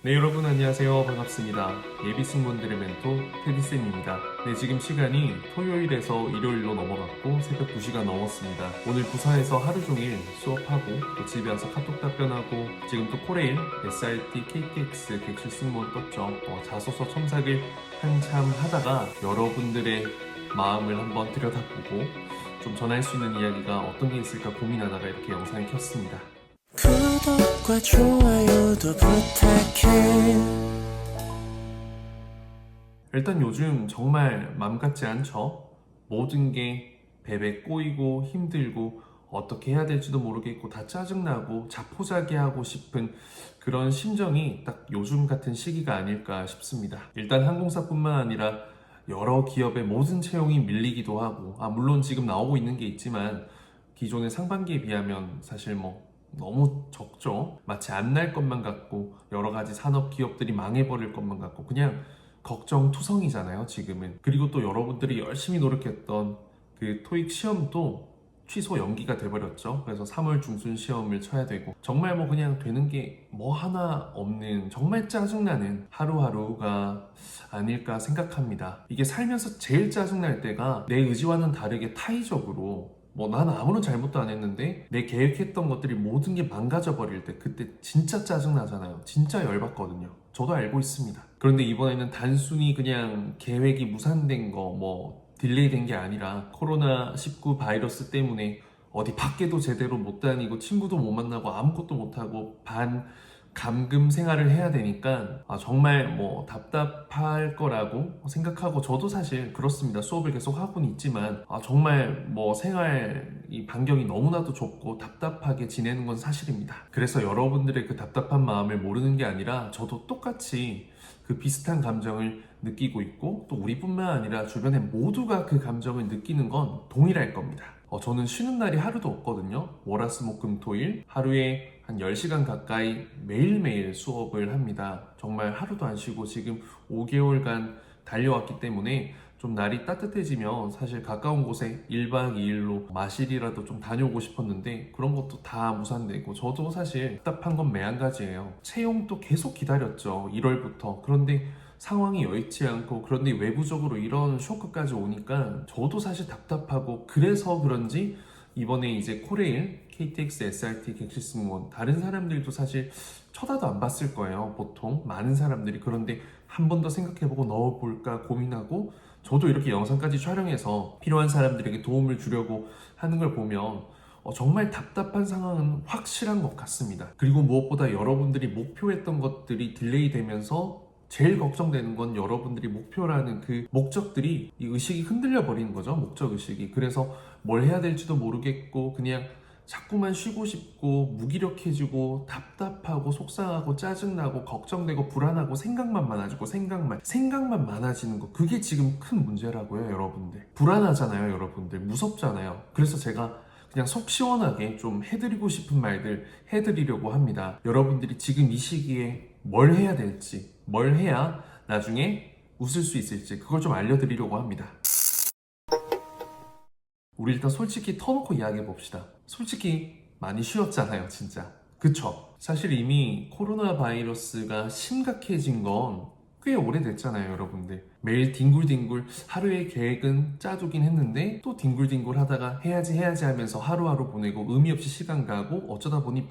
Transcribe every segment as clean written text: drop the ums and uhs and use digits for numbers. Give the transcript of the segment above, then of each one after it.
네, 여러분 안녕하세요. 반갑습니다. 예비 승무원들의 멘토 테디쌤입니다. 네, 지금 시간이 토요일에서 일요일로 넘어갔고 새벽 2시가 넘었습니다. 오늘 부사에서 하루 종일 수업하고 또 집에 와서 카톡 답변하고 지금 또 코레일, SRT, KTX 객실 승무원 떴죠. 자소서 첨삭을 한참 하다가 여러분들의 마음을 한번 들여다보고 좀 전할 수 있는 이야기가 어떤 게 있을까 고민하다가 이렇게 영상을 켰습니다. 구독과 좋아요도 부탁해. 일단 요즘 정말 맘 같지 않죠? 모든 게 베베 꼬이고 힘들고 어떻게 해야 될지도 모르겠고 다 짜증나고 자포자기하고 싶은 그런 심정이 딱 요즘 같은 시기가 아닐까 싶습니다. 일단 항공사뿐만 아니라 여러 기업의 모든 채용이 밀리기도 하고 물론 지금 나오고 있는 게 있지만 기존의 상반기에 비하면 사실 너무 적죠. 마치 안 날 것만 같고 여러 가지 산업 기업들이 망해버릴 것만 같고 그냥 걱정투성이잖아요, 지금은. 그리고 또 여러분들이 열심히 노력했던 그 토익 시험도 취소 연기가 돼버렸죠. 그래서 3월 중순 시험을 쳐야 되고 정말 그냥 되는 게 하나 없는 정말 짜증나는 하루하루가 아닐까 생각합니다. 이게 살면서 제일 짜증날 때가 내 의지와는 다르게 타의적으로 나는 아무런 잘못도 안 했는데 내 계획했던 것들이 모든 게 망가져 버릴 때 그때 진짜 짜증나잖아요. 진짜 열받거든요. 저도 알고 있습니다. 그런데 이번에는 단순히 그냥 계획이 무산된 거 딜레이 된 게 아니라 코로나19 바이러스 때문에 어디 밖에도 제대로 못 다니고 친구도 못 만나고 아무것도 못하고 감금 생활을 해야 되니까 정말 답답할 거라고 생각하고 저도 사실 그렇습니다. 수업을 계속 하고는 있지만 정말 생활 이 반경이 너무나도 좁고 답답하게 지내는 건 사실입니다. 그래서 여러분들의 그 답답한 마음을 모르는 게 아니라 저도 똑같이 그 비슷한 감정을 느끼고 있고 또 우리뿐만 아니라 주변에 모두가 그 감정을 느끼는 건 동일할 겁니다. 저는 쉬는 날이 하루도 없거든요. 월화수목금토일 하루에 한 10시간 가까이 매일매일 수업을 합니다. 정말 하루도 안 쉬고 지금 5개월간 달려왔기 때문에 좀 날이 따뜻해지면 사실 가까운 곳에 1박 2일로 마실이라도 좀 다녀오고 싶었는데 그런 것도 다 무산되고 저도 사실 답답한 건 매한가지예요. 채용도 계속 기다렸죠. 1월부터. 그런데 상황이 여의치 않고 그런데 외부적으로 이런 쇼크까지 오니까 저도 사실 답답하고 그래서 그런지 이번에 이제 코레일, KTX, SRT 객실 승무원 다른 사람들도 사실 쳐다도 안 봤을 거예요. 보통 많은 사람들이. 그런데 한 번 더 생각해보고 넣어볼까 고민하고 저도 이렇게 영상까지 촬영해서 필요한 사람들에게 도움을 주려고 하는 걸 보면 정말 답답한 상황은 확실한 것 같습니다. 그리고 무엇보다 여러분들이 목표했던 것들이 딜레이 되면서 제일 걱정되는 건 여러분들이 목표라는 그 목적들이 이 의식이 흔들려 버리는 거죠. 목적 의식이. 그래서 뭘 해야 될지도 모르겠고 그냥 자꾸만 쉬고 싶고 무기력해지고 답답하고 속상하고 짜증나고 걱정되고 불안하고 생각만 많아지고 생각만 많아지는 거 그게 지금 큰 문제라고요. 여러분들 불안하잖아요. 여러분들 무섭잖아요. 그래서 제가 그냥 속 시원하게 좀 해드리고 싶은 말들 해드리려고 합니다. 여러분들이 지금 이 시기에 뭘 해야 될지 뭘 해야 나중에 웃을 수 있을지 그걸 좀 알려드리려고 합니다. 우리 일단 솔직히 터놓고 이야기해 봅시다. 솔직히 많이 쉬었잖아요, 진짜. 그쵸? 사실 이미 코로나 바이러스가 심각해진 건 꽤 오래됐잖아요, 여러분들. 매일 뒹굴뒹굴 하루의 계획은 짜두긴 했는데 또 뒹굴뒹굴 하다가 해야지 하면서 하루하루 보내고 의미 없이 시간 가고 어쩌다 보니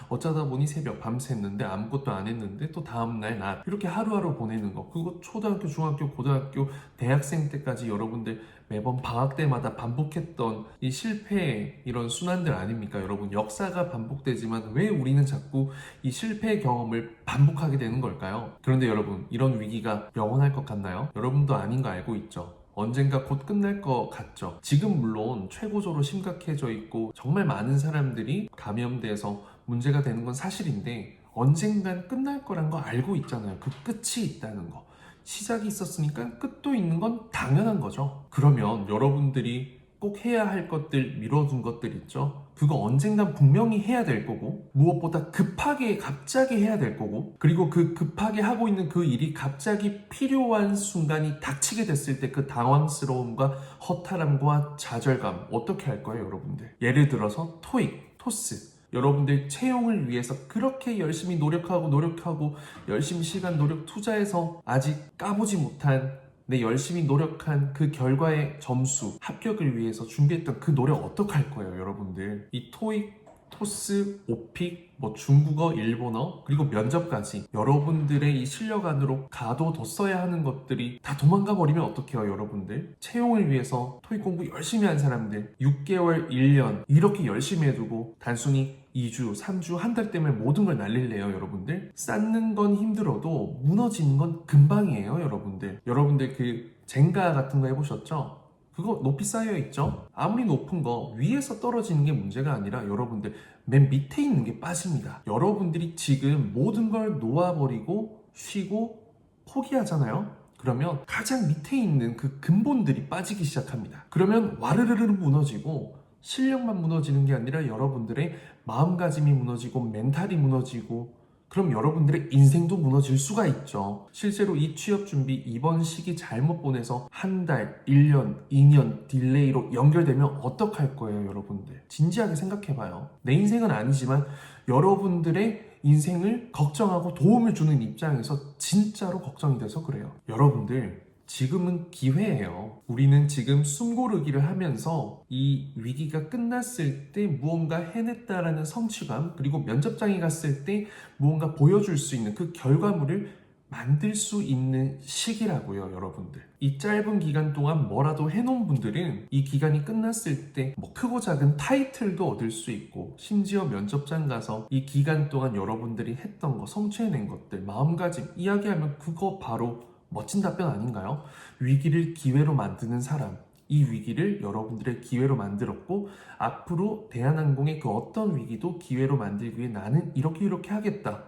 어쩌다 보니 새벽 밤샜는데 아무것도 안 했는데 또 다음날 낮 이렇게 하루하루 보내는 거 그거 초등학교, 중학교, 고등학교, 대학생 때까지 여러분들 매번 방학 때마다 반복했던 이 실패의 이런 순환들 아닙니까? 여러분 역사가 반복되지만 왜 우리는 자꾸 이 실패의 경험을 반복하게 되는 걸까요? 그런데 여러분 이런 위기가 영원할 것 같나요? 여러분도 아닌 거 알고 있죠? 언젠가 곧 끝날 것 같죠? 지금 물론 최고조로 심각해져 있고 정말 많은 사람들이 감염돼서 문제가 되는 건 사실인데 언젠간 끝날 거란 거 알고 있잖아요. 그 끝이 있다는 거. 시작이 있었으니까 끝도 있는 건 당연한 거죠. 그러면 여러분들이 꼭 해야 할 것들, 미뤄둔 것들 있죠? 그거 언젠간 분명히 해야 될 거고 무엇보다 급하게 갑자기 해야 될 거고 그리고 그 급하게 하고 있는 그 일이 갑자기 필요한 순간이 닥치게 됐을 때 그 당황스러움과 허탈함과 좌절감 어떻게 할 거예요, 여러분들? 예를 들어서 토익, 토스 여러분들 채용을 위해서 그렇게 열심히 노력하고 열심히 시간 노력 투자해서 아직 까보지 못한 내 열심히 노력한 그 결과의 점수, 합격을 위해서 준비했던 그 노력 어떡할 거예요, 여러분들? 이 토익, 토스, 오픽, 중국어, 일본어, 그리고 면접까지 여러분들의 이 실력 안으로 가둬뒀어야 하는 것들이 다 도망가 버리면 어떡해요, 여러분들? 채용을 위해서 토익 공부 열심히 한 사람들 6개월, 1년 이렇게 열심히 해두고 단순히 2주, 3주, 한 달 때문에 모든 걸 날릴래요, 여러분들? 쌓는 건 힘들어도 무너지는 건 금방이에요, 여러분들. 여러분들 그 젠가 같은 거 해보셨죠? 그거 높이 쌓여있죠? 아무리 높은 거 위에서 떨어지는 게 문제가 아니라 여러분들 맨 밑에 있는 게 빠집니다. 여러분들이 지금 모든 걸 놓아버리고 쉬고 포기하잖아요? 그러면 가장 밑에 있는 그 근본들이 빠지기 시작합니다. 그러면 와르르르 무너지고 실력만 무너지는 게 아니라 여러분들의 마음가짐이 무너지고 멘탈이 무너지고 그럼 여러분들의 인생도 무너질 수가 있죠. 실제로 이 취업 준비 이번 시기 잘못 보내서 한 달, 1년, 2년 딜레이로 연결되면 어떡할 거예요, 여러분들? 진지하게 생각해봐요. 내 인생은 아니지만 여러분들의 인생을 걱정하고 도움을 주는 입장에서 진짜로 걱정이 돼서 그래요. 여러분들 지금은 기회예요. 우리는 지금 숨고르기를 하면서 이 위기가 끝났을 때 무언가 해냈다라는 성취감, 그리고 면접장에 갔을 때 무언가 보여줄 수 있는 그 결과물을 만들 수 있는 시기라고요, 여러분들. 이 짧은 기간 동안 뭐라도 해놓은 분들은 이 기간이 끝났을 때 크고 작은 타이틀도 얻을 수 있고, 심지어 면접장 가서 이 기간 동안 여러분들이 했던 거, 성취해낸 것들, 마음가짐 이야기하면 그거 바로 멋진 답변 아닌가요? 위기를 기회로 만드는 사람, 이 위기를 여러분들의 기회로 만들었고 앞으로 대한항공의 그 어떤 위기도 기회로 만들기 위해 나는 이렇게 하겠다.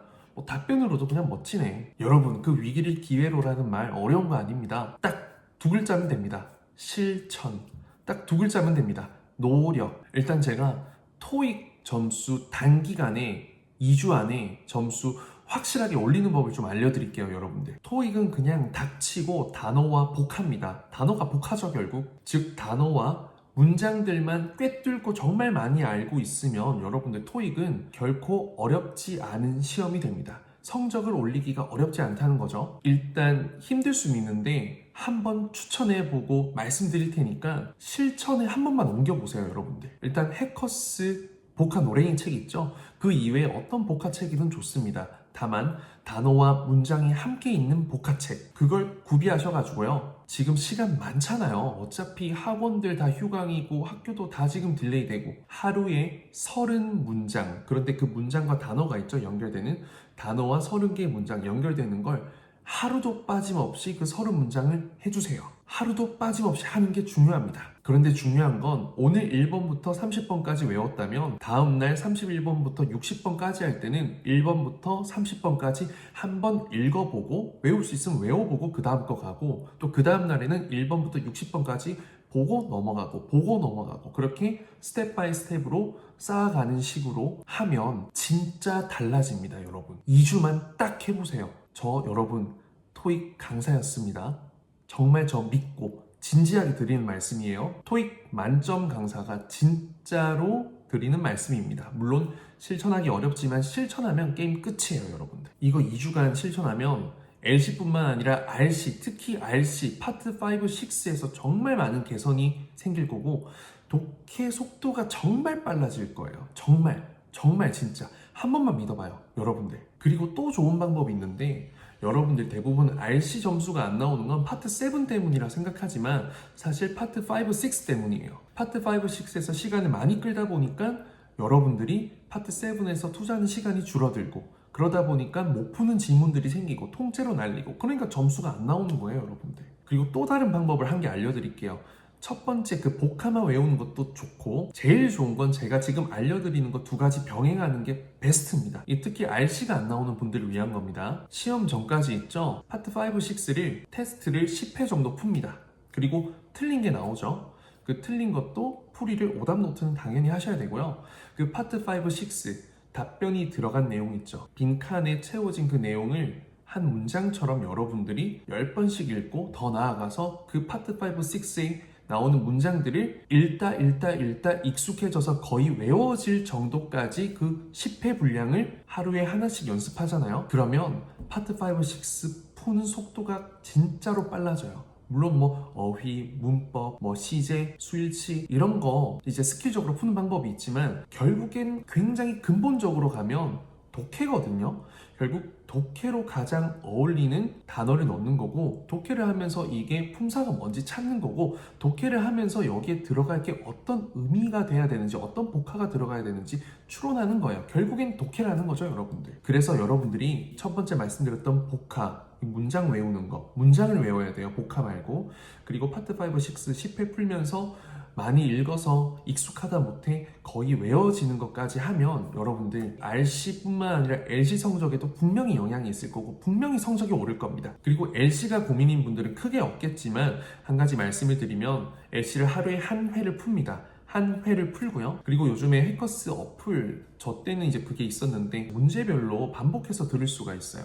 답변으로도 그냥 멋지네. 여러분, 그 위기를 기회로라는 말 어려운 거 아닙니다. 딱 두 글자면 됩니다. 실천. 딱 두 글자면 됩니다. 노력. 일단 제가 토익 점수 단기간에 2주 안에 점수 확실하게 올리는 법을 좀 알려드릴게요, 여러분들. 토익은 그냥 닥치고 단어와 복합니다. 단어가 복하죠, 결국. 즉 단어와 문장들만 꿰뚫고 정말 많이 알고 있으면 여러분들 토익은 결코 어렵지 않은 시험이 됩니다. 성적을 올리기가 어렵지 않다는 거죠. 일단 힘들 수는 있는데 한번 추천해보고 말씀드릴 테니까 실천에 한 번만 옮겨보세요, 여러분들. 일단 해커스 복화 노래인 책 있죠? 그 이외에 어떤 복화책이든 좋습니다. 다만 단어와 문장이 함께 있는 복화책, 그걸 구비하셔가지고요. 지금 시간 많잖아요. 어차피 학원들 다 휴강이고 학교도 다 지금 딜레이 되고 하루에 30문장, 그런데 그 문장과 단어가 있죠, 연결되는. 단어와 30개의 문장 연결되는 걸 하루도 빠짐없이 그 30문장을 해주세요. 하루도 빠짐없이 하는 게 중요합니다. 그런데 중요한 건 오늘 1번부터 30번까지 외웠다면 다음날 31번부터 60번까지 할 때는 1번부터 30번까지 한번 읽어보고 외울 수 있으면 외워보고 그 다음 거 가고, 또 그 다음 날에는 1번부터 60번까지 보고 넘어가고 그렇게 스텝 바이 스텝으로 쌓아가는 식으로 하면 진짜 달라집니다, 여러분. 2주만 딱 해보세요. 저 여러분 토익 강사였습니다. 정말 저 믿고 진지하게 드리는 말씀이에요. 토익 만점 강사가 진짜로 드리는 말씀입니다. 물론 실천하기 어렵지만 실천하면 게임 끝이에요, 여러분들. 이거 2주간 실천하면 LC뿐만 아니라 RC, 특히 RC 파트 5, 6에서 정말 많은 개선이 생길 거고 독해 속도가 정말 빨라질 거예요. 정말 진짜 한 번만 믿어봐요, 여러분들. 그리고 또 좋은 방법이 있는데, 여러분들 대부분 RC 점수가 안 나오는 건 파트 7 때문이라 생각하지만 사실 파트 5, 6 때문이에요. 파트 5, 6에서 시간을 많이 끌다 보니까 여러분들이 파트 7에서 투자하는 시간이 줄어들고, 그러다 보니까 못 푸는 질문들이 생기고 통째로 날리고, 그러니까 점수가 안 나오는 거예요, 여러분들. 그리고 또 다른 방법을 한 개 알려드릴게요. 첫 번째 그 복화만 외우는 것도 좋고, 제일 좋은 건 제가 지금 알려드리는 거 두 가지 병행하는 게 베스트입니다. 특히 RC가 안 나오는 분들을 위한 겁니다. 시험 전까지 있죠? 파트 5, 6를 테스트를 10회 정도 풉니다. 그리고 틀린 게 나오죠? 그 틀린 것도 풀이를 오답 노트는 당연히 하셔야 되고요. 그 파트 5, 6 답변이 들어간 내용 있죠? 빈칸에 채워진 그 내용을 한 문장처럼 여러분들이 10번씩 읽고 더 나아가서 그 파트 5, 6의 나오는 문장들을 읽다 익숙해져서 거의 외워질 정도까지 그 10회 분량을 하루에 하나씩 연습하잖아요. 그러면 파트 5, 6 푸는 속도가 진짜로 빨라져요. 물론 뭐 어휘, 문법, 뭐 시제, 수일치 이런 거 이제 스킬적으로 푸는 방법이 있지만 결국엔 굉장히 근본적으로 가면 독해거든요. 결국 독해로 가장 어울리는 단어를 넣는 거고, 독해를 하면서 이게 품사가 뭔지 찾는 거고, 독해를 하면서 여기에 들어갈 게 어떤 의미가 돼야 되는지, 어떤 복화가 들어가야 되는지 추론하는 거예요. 결국엔 독해를 하는 거죠, 여러분들. 그래서 여러분들이 첫 번째 말씀드렸던 복화, 문장 외우는 거, 문장을 외워야 돼요, 복화 말고. 그리고 파트 5, 6, 10회 풀면서 많이 읽어서 익숙하다 못해 거의 외워지는 것까지 하면 여러분들 RC뿐만 아니라 LC 성적에도 분명히 영향이 있을 거고 분명히 성적이 오를 겁니다. 그리고 LC가 고민인 분들은 크게 없겠지만 한 가지 말씀을 드리면 LC를 하루에 한 회를 풉니다. 한 회를 풀고요. 그리고 요즘에 해커스 어플, 저 때는 이제 그게 있었는데 문제별로 반복해서 들을 수가 있어요.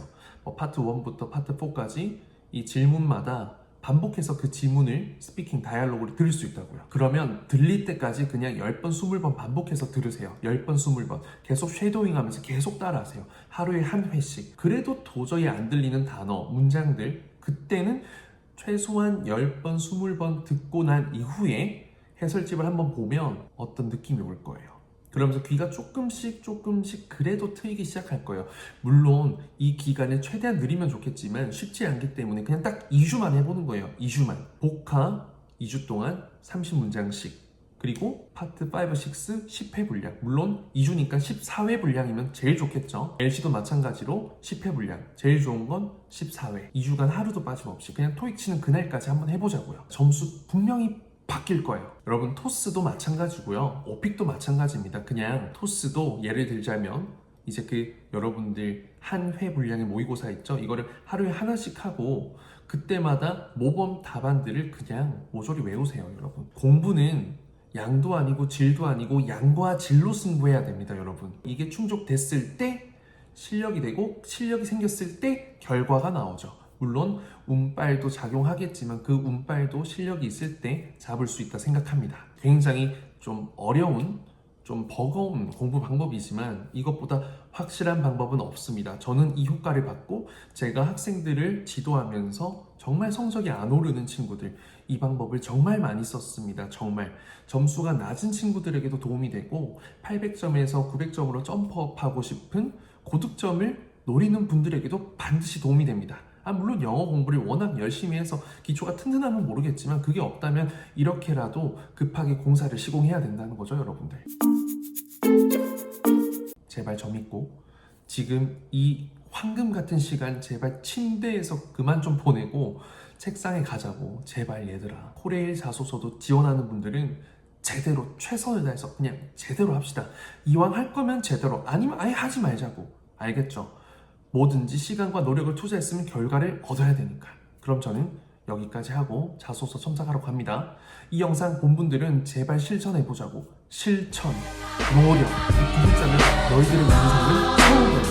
파트 1부터 파트 4까지 이 질문마다 반복해서 그 지문을 스피킹 다이얼로그를 들을 수 있다고요. 그러면 들릴 때까지 그냥 10번, 20번 반복해서 들으세요. 10번, 20번. 계속 쉐도잉 하면서 계속 따라하세요. 하루에 한 회씩. 그래도 도저히 안 들리는 단어, 문장들, 그때는 최소한 10번, 20번 듣고 난 이후에 해설집을 한번 보면 어떤 느낌이 올 거예요. 그러면서 귀가 조금씩 그래도 트이기 시작할 거예요. 물론 이 기간을 최대한 느리면 좋겠지만 쉽지 않기 때문에 그냥 딱 2주만 해보는 거예요. 2주만. 복화 2주 동안 30문장씩. 그리고 파트 5, 6, 10회 분량. 물론 2주니까 14회 분량이면 제일 좋겠죠. LC도 마찬가지로 10회 분량. 제일 좋은 건 14회. 2주간 하루도 빠짐없이 그냥 토익 치는 그날까지 한번 해보자고요. 점수 분명히 바뀔 거예요. 여러분 토스도 마찬가지고요. 오픽도 마찬가지입니다. 그냥 토스도 예를 들자면 이제 그 여러분들 한 회 분량의 모의고사 있죠? 이거를 하루에 하나씩 하고 그때마다 모범 답안들을 그냥 모조리 외우세요, 여러분. 공부는 양도 아니고 질도 아니고 양과 질로 승부해야 됩니다, 여러분. 이게 충족됐을 때 실력이 되고 실력이 생겼을 때 결과가 나오죠. 물론 운빨도 작용하겠지만 그 운빨도 실력이 있을 때 잡을 수 있다 생각합니다. 굉장히 좀 어려운, 좀 버거운 공부 방법이지만 이것보다 확실한 방법은 없습니다. 저는 이 효과를 받고 제가 학생들을 지도하면서 정말 성적이 안 오르는 친구들, 이 방법을 정말 많이 썼습니다. 정말 점수가 낮은 친구들에게도 도움이 되고 800점에서 900점으로 점프업하고 싶은 고득점을 노리는 분들에게도 반드시 도움이 됩니다. 물론 영어 공부를 워낙 열심히 해서 기초가 튼튼하면 모르겠지만 그게 없다면 이렇게라도 급하게 공사를 시공해야 된다는 거죠, 여러분들. 제발 저 믿고 지금 이 황금 같은 시간 제발 침대에서 그만 좀 보내고 책상에 가자고. 제발 얘들아. 코레일 자소서도 지원하는 분들은 제대로 최선을 다해서 그냥 제대로 합시다. 이왕 할 거면 제대로, 아니면 아예 하지 말자고. 알겠죠? 뭐든지 시간과 노력을 투자했으면 결과를 얻어야 되니까. 그럼 저는 여기까지 하고 자소서 첨삭하러 갑니다. 이 영상 본 분들은 제발 실천해보자고. 실천, 노력, 이 두 글자는 너희들의 인생을 채우는